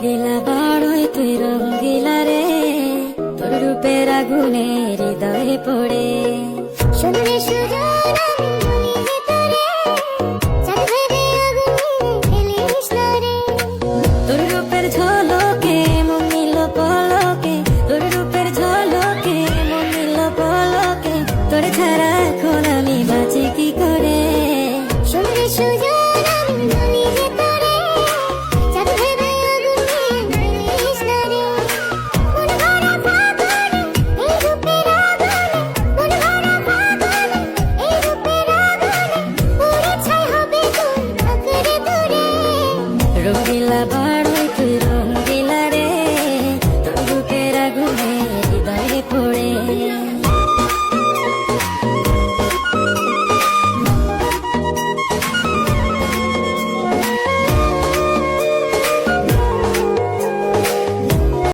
রঙ্গিলা বাড়ই তুই রঙ্গিলা রে, তোর রূপের আগুনে হৃদয়ে পড়ে। শুনলে সুজন আমি বলি যে তোরে, চাঁদ ভেবে আগুনে ফেলিস না রে। তোর রূপের ঝলকে মন নিল পলকে, তোর রূপের ঝলকে মন নিল পলকে, তোর ছাড়া এখন আমি বাঁচি কি করে। শুনলে সুজন আমি বলি যে তোরে, চাঁদ ভেবে আগুনে ফেলিস না রে। মন ভরা ফাগুনে এই রূপের আগুনে, মন ভরা ফাগুনে এই রূপের আগুনে, পুড়ে ছাই হবে তুই আঁকড়ে ধরে। রঙ্গিলা বাড়ই তুই রঙ্গিলা রে, তোর রূপের আগুনে হৃদয়ে পড়ে।